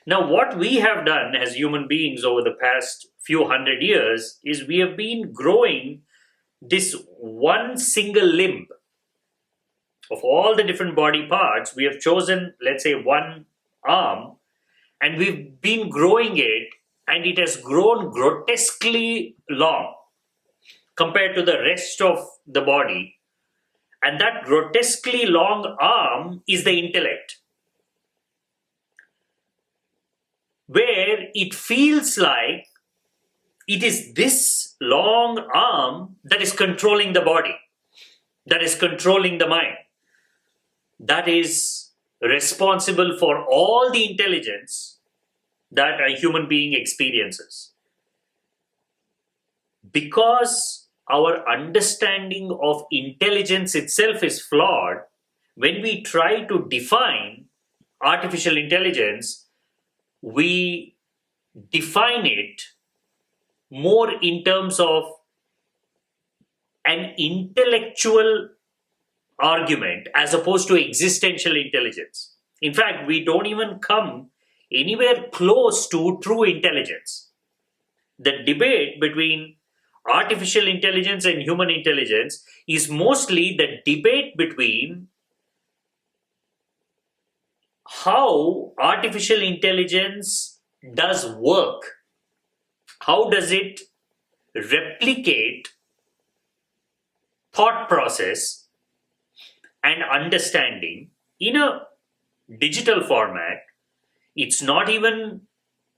Now, what we have done as human beings over the past few hundred years is we have been growing this one single limb of all the different body parts. We have chosen, let's say, one arm, and we've been growing it, and it has grown grotesquely long compared to the rest of the body. And that grotesquely long arm is the intellect, where it feels like it is this long arm that is controlling the body, that is controlling the mind, that is responsible for all the intelligence that a human being experiences. Because our understanding of intelligence itself is flawed, when we try to define artificial intelligence, we define it more in terms of an intellectual argument as opposed to existential intelligence. In fact, we don't even come anywhere close to true intelligence. The debate between artificial intelligence and human intelligence is mostly the debate between how artificial intelligence does work. How does it replicate thought process and understanding in a digital format? It's not even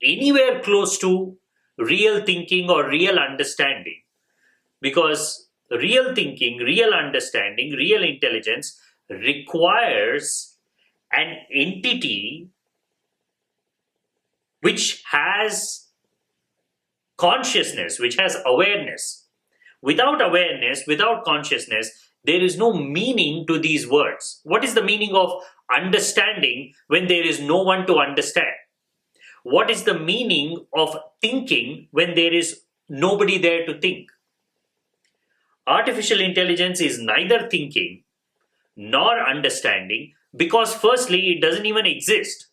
anywhere close to real thinking or real understanding, because real thinking, real understanding, real intelligence requires an entity which has consciousness, which has awareness. Without awareness, without consciousness, there is no meaning to these words. What is the meaning of understanding when there is no one to understand? What is the meaning of thinking when there is nobody there to think? Artificial intelligence is neither thinking nor understanding, because firstly, it doesn't even exist.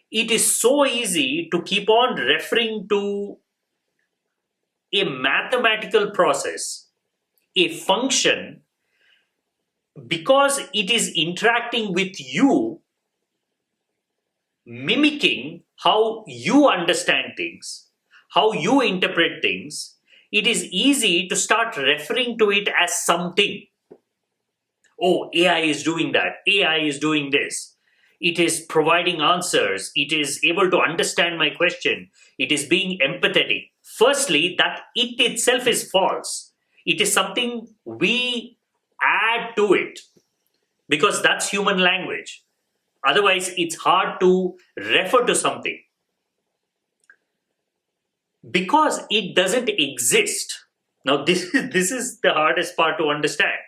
It is so easy to keep on referring to a mathematical process, a function, because it is interacting with you, mimicking how you understand things, how you interpret things. It is easy to start referring to it as something. Oh, AI is doing that, AI is doing this. It is providing answers. It is able to understand my question. It is being empathetic. Firstly, that it itself is false. It is something we add to it because that's human language. Otherwise, it's hard to refer to something because it doesn't exist. Now, this is the hardest part to understand.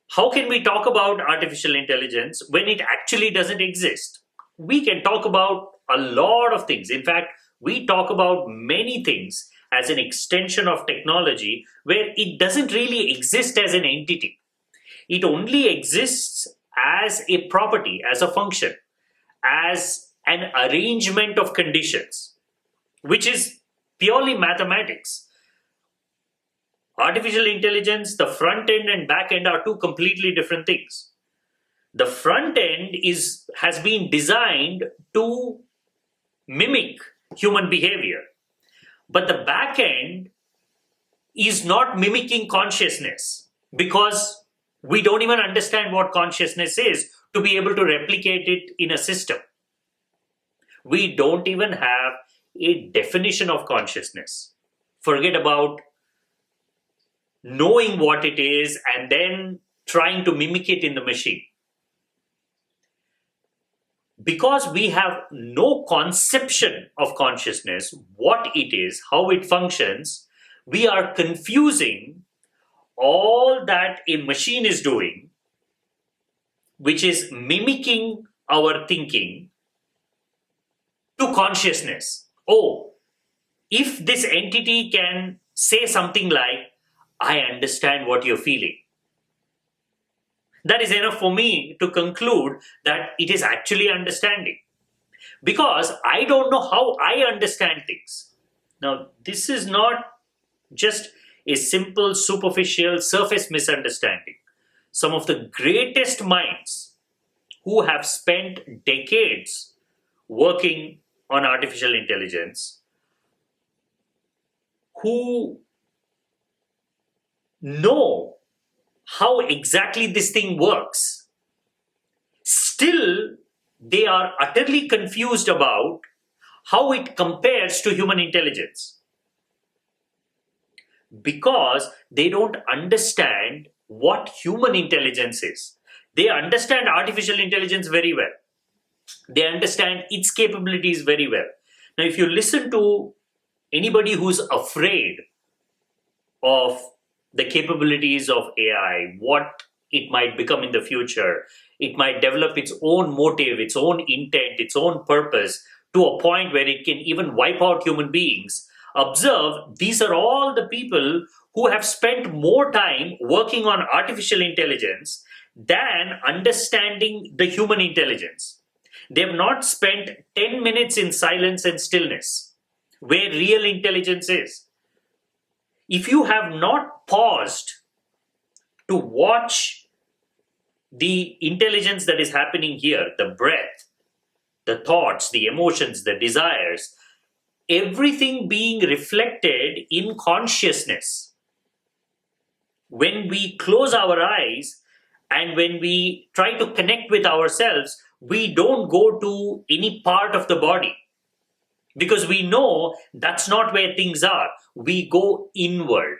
How can we talk about artificial intelligence when it actually doesn't exist? We can talk about a lot of things. In fact, we talk about many things as an extension of technology where it doesn't really exist as an entity. It only exists as a property, as a function, as an arrangement of conditions, which is purely mathematics. Artificial intelligence, the front end and back end are two completely different things. The front end has been designed to mimic human behavior, but the back end is not mimicking consciousness because we don't even understand what consciousness is to be able to replicate it in a system. We don't even have a definition of consciousness. Forget about knowing what it is and then trying to mimic it in the machine. Because we have no conception of consciousness, what it is, how it functions, we are confusing all that a machine is doing, which is mimicking our thinking, to consciousness. Oh, if this entity can say something like, I understand what you're feeling, that is enough for me to conclude that it is actually understanding. because I don't know how I understand things. Now, this is not just a simple, superficial, surface misunderstanding. Some of the greatest minds who have spent decades working on artificial intelligence, who know how exactly this thing works, still they are utterly confused about how it compares to human intelligence, because they don't understand what human intelligence is. They understand artificial intelligence very well. They understand its capabilities very well. Now, if you listen to anybody who's afraid of the capabilities of AI, what it might become in the future, it might develop its own motive, its own intent, its own purpose to a point where it can even wipe out human beings. Observe, these are all the people who have spent more time working on artificial intelligence than understanding the human intelligence. They have not spent 10 minutes in silence and stillness, where real intelligence is. If you have not paused to watch the intelligence that is happening here, the breath, the thoughts, the emotions, the desires, everything being reflected in consciousness. When we close our eyes and when we try to connect with ourselves, we don't go to any part of the body because we know that's not where things are. We go inward.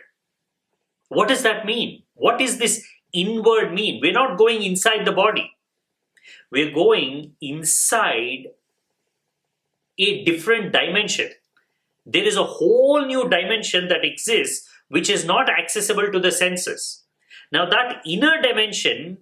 What does that mean? What does this inward mean? We're not going inside the body. We're going inside a different dimension. There is a whole new dimension that exists which is not accessible to the senses. Now, that inner dimension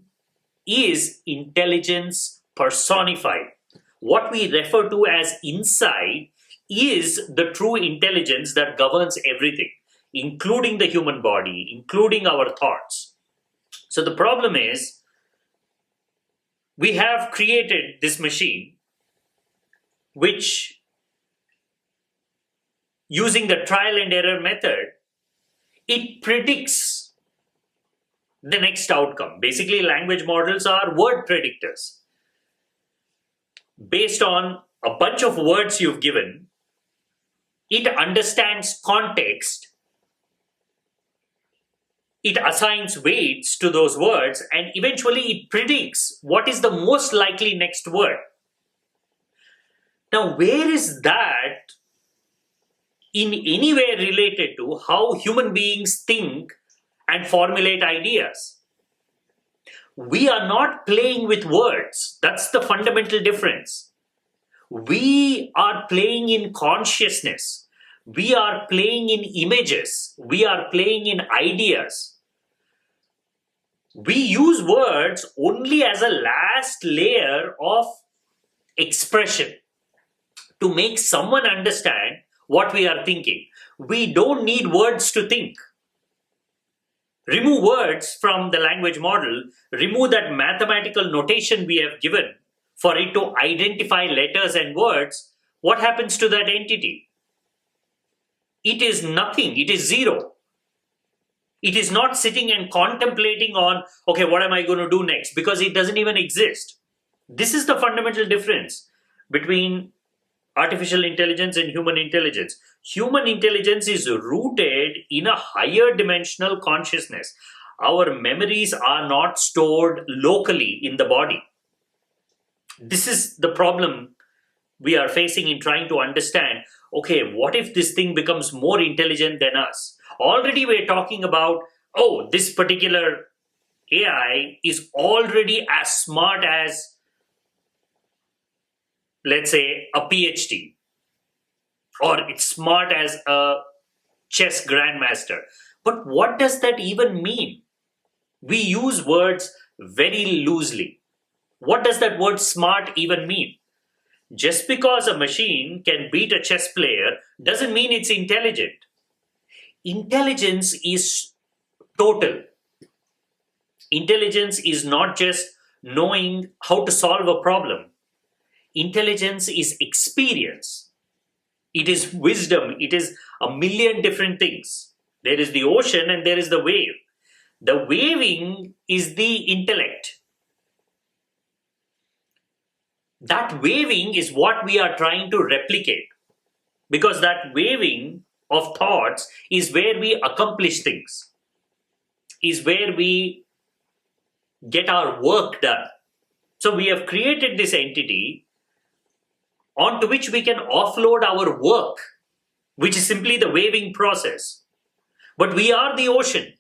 is intelligence personified. What we refer to as inside is the true intelligence that governs everything, including the human body, including our thoughts. So the problem is, we have created this machine which, using the trial and error method, it predicts the next outcome. Basically, language models are word predictors. Based on a bunch of words you've given, it understands context, it assigns weights to those words, and eventually it predicts what is the most likely next word. Now, where is that in any way related to how human beings think and formulate ideas? We are not playing with words. That's the fundamental difference. We are playing in consciousness. We are playing in images. We are playing in ideas. We use words only as a last layer of expression to make someone understand what we are thinking. We don't need words to think. Remove words from the language model, remove that mathematical notation we have given for it to identify letters and words. What happens to that entity? It is nothing, it is zero. It is not sitting and contemplating on, okay, what am I going to do next? Because it doesn't even exist. This is the fundamental difference between artificial intelligence and human intelligence. Human intelligence is rooted in a higher dimensional consciousness. Our memories are not stored locally in the body. This is the problem we are facing in trying to understand, okay, what if this thing becomes more intelligent than us? Already we're talking about, oh, this particular AI is already as smart as, let's say, a PhD, or it's smart as a chess grandmaster. But what does that even mean? We use words very loosely. What does that word smart even mean? Just because a machine can beat a chess player doesn't mean it's intelligent. Intelligence is total. Intelligence is not just knowing how to solve a problem. intelligence is experience. It is wisdom. It is a million different things. There is the ocean and there is the wave. The waving is the intellect. That waving is what we are trying to replicate, because that waving of thoughts is where we accomplish things, is where we get our work done. So we have created this entity onto which we can offload our work, which is simply the waving process. But we are the ocean.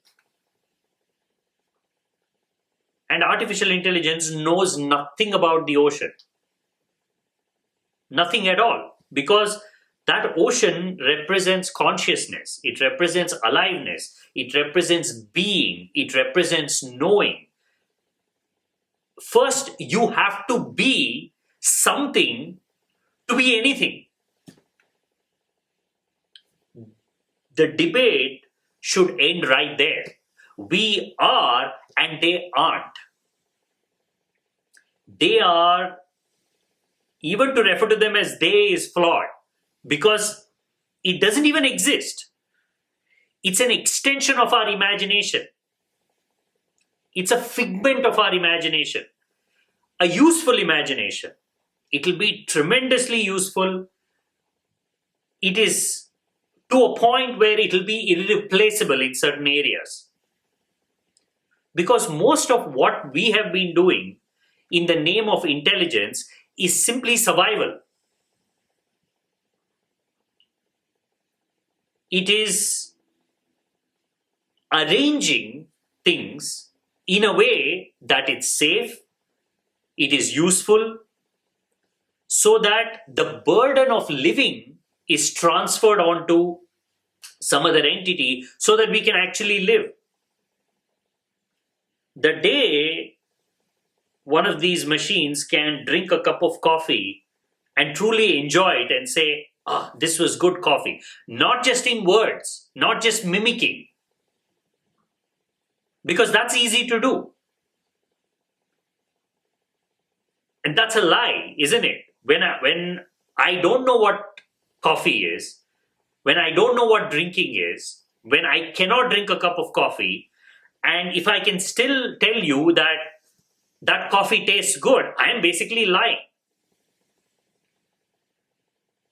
And artificial intelligence knows nothing about the ocean. Nothing at all. Because that ocean represents consciousness. It represents aliveness. It represents being. It represents knowing. First, you have to be something to be anything. The debate should end right there. We are and they aren't. They are, even to refer to them as they is flawed, because it doesn't even exist. It's an extension of our imagination. It's a figment of our imagination, a useful imagination. It will be tremendously useful. It is to a point where it will be irreplaceable in certain areas. Because most of what we have been doing in the name of intelligence is simply survival. It is arranging things in a way that it's safe, it is useful, so that the burden of living is transferred onto some other entity so that we can actually live. The day one of these machines can drink a cup of coffee and truly enjoy it and say, this was good coffee, not just in words, not just mimicking, because that's easy to do. And that's a lie, isn't it? When I don't know what coffee is, when I don't know what drinking is, when I cannot drink a cup of coffee, and if I can still tell you that that coffee tastes good, I am basically lying.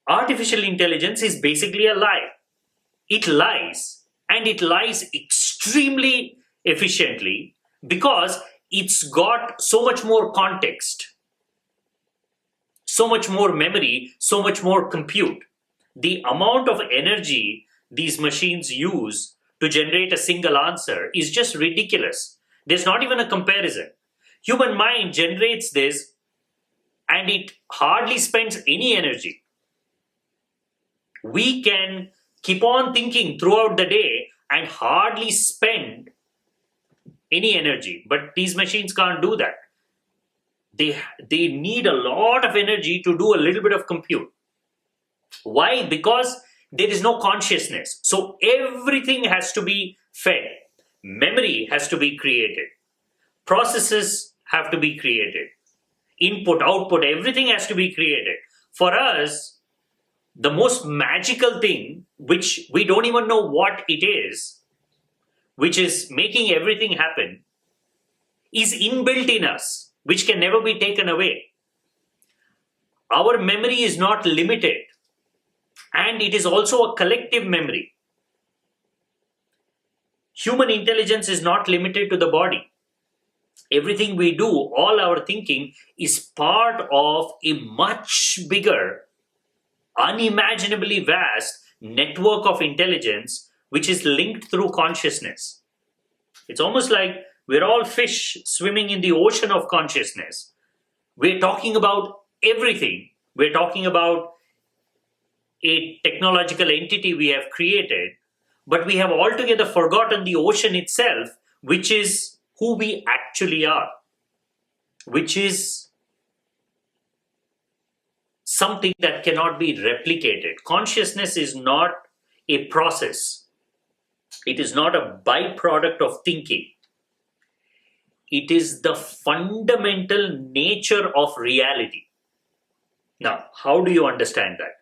Artificial intelligence is basically a lie. It lies, and it lies extremely efficiently because it's got so much more context, so much more memory, so much more compute. The amount of energy these machines use to generate a single answer is just ridiculous. There's not even a comparison. Human mind generates this and it hardly spends any energy. We can keep on thinking throughout the day and hardly spend any energy, but these machines can't do that. They need a lot of energy to do a little bit of compute. Why? Because there is no consciousness. So everything has to be fed. Memory has to be created. Processes have to be created. Input, output, everything has to be created. For us, the most magical thing, which we don't even know what it is, which is making everything happen, is inbuilt in us, which can never be taken away. Our memory is not limited, and it is also a collective memory. Human intelligence is not limited to the body. Everything we do, all our thinking, is part of a much bigger, unimaginably vast network of intelligence which is linked through consciousness. It's almost like we're all fish swimming in the ocean of consciousness. We're talking about everything. We're talking about a technological entity we have created, but we have altogether forgotten the ocean itself, which is who we actually are, which is something that cannot be replicated. Consciousness is not a process. It is not a byproduct of thinking. It is the fundamental nature of reality. Now, how do you understand that?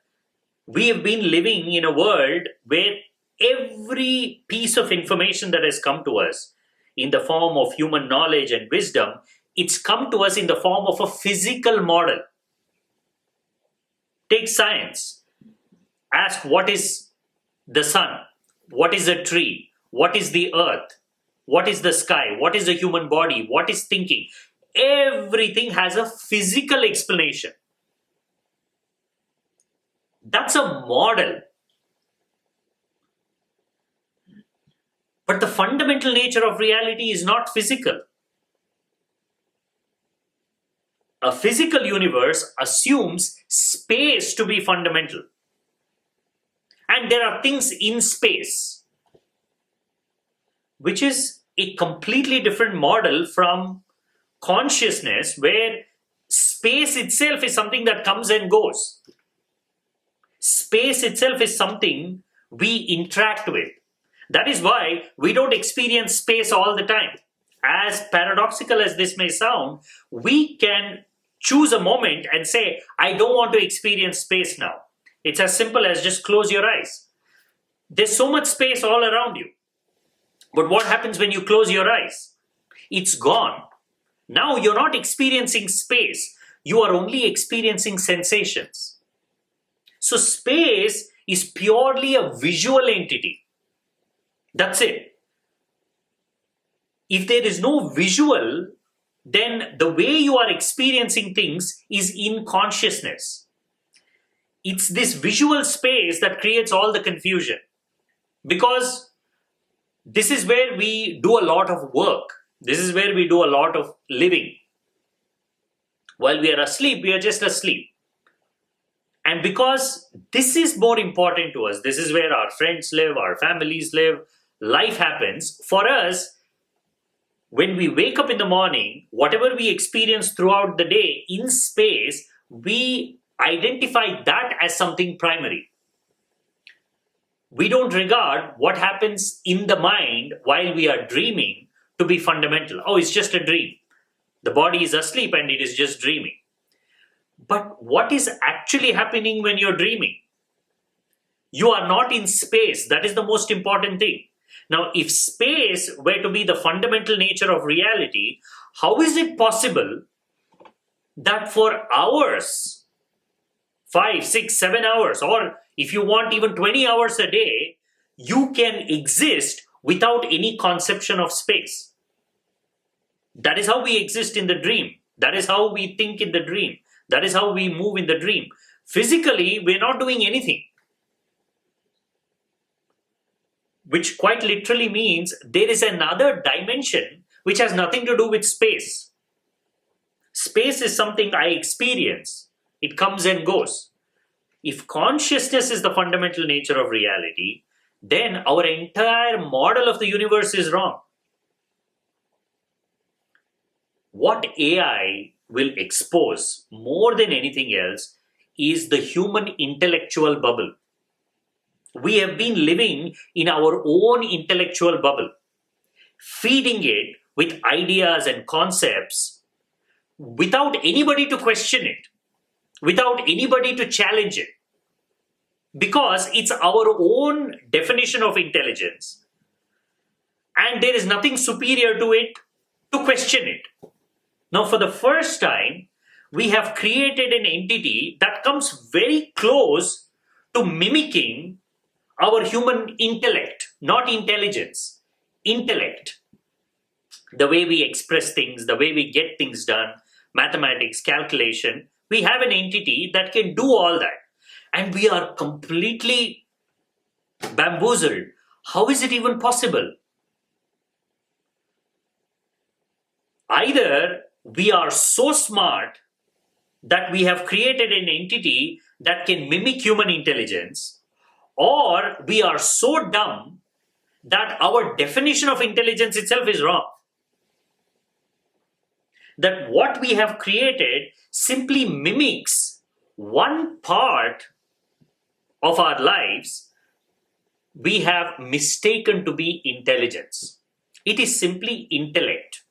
We have been living in a world where every piece of information that has come to us in the form of human knowledge and wisdom, it's come to us in the form of a physical model. Take science. Ask, what is the sun? What is a tree? What is the earth? What is the sky? What is the human body? What is thinking? Everything has a physical explanation. That's a model. But the fundamental nature of reality is not physical. A physical universe assumes space to be fundamental. And there are things in space, which is a completely different model from consciousness, where space itself is something that comes and goes. Space itself is something we interact with. That is why we don't experience space all the time. As paradoxical as this may sound, we can choose a moment and say, I don't want to experience space now. It's as simple as just close your eyes. There's so much space all around you. But what happens when you close your eyes? It's gone. Now you're not experiencing space. You are only experiencing sensations. So space is purely a visual entity. That's it. If there is no visual, then the way you are experiencing things is in consciousness. It's this visual space that creates all the confusion. Because this is where we do a lot of work. This is where we do a lot of living. While we are asleep, we are just asleep. And because this is more important to us, this is where our friends live, our families live, life happens. For us, when we wake up in the morning, whatever we experience throughout the day in space, we identify that as something primary. We don't regard what happens in the mind while we are dreaming to be fundamental. Oh, it's just a dream. The body is asleep and it is just dreaming. But what is actually happening when you're dreaming? You are not in space. That is the most important thing. Now, if space were to be the fundamental nature of reality, how is it possible that for hours, 5, 6, 7 hours, or if you want even 20 hours a day, you can exist without any conception of space? That is how we exist in the dream. That is how we think in the dream. That is how we move in the dream. Physically, we're not doing anything. Which quite literally means there is another dimension which has nothing to do with space. Space is something I experience. It comes and goes. If consciousness is the fundamental nature of reality, then our entire model of the universe is wrong. What AI will expose more than anything else is the human intellectual bubble. We have been living in our own intellectual bubble, feeding it with ideas and concepts without anybody to question it, without anybody to challenge it, because it's our own definition of intelligence and there is nothing superior to it to question it. Now, for the first time, we have created an entity that comes very close to mimicking our human intellect, not intelligence, intellect. The way we express things, the way we get things done, mathematics, calculation, we have an entity that can do all that. And we are completely bamboozled. How is it even possible? Either we are so smart that we have created an entity that can mimic human intelligence, or we are so dumb that our definition of intelligence itself is wrong. That what we have created simply mimics one part of our lives we have mistaken to be intelligence. It is simply intellect.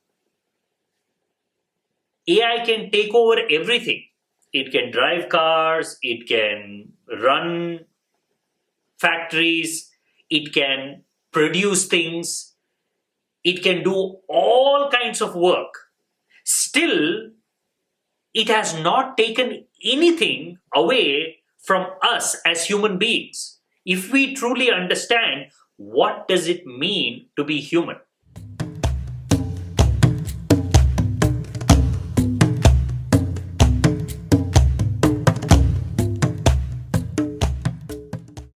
AI can take over everything. It can drive cars, it can run factories, it can produce things, it can do all kinds of work. Still, it has not taken anything away from us as human beings. If we truly understand what does it mean to be human,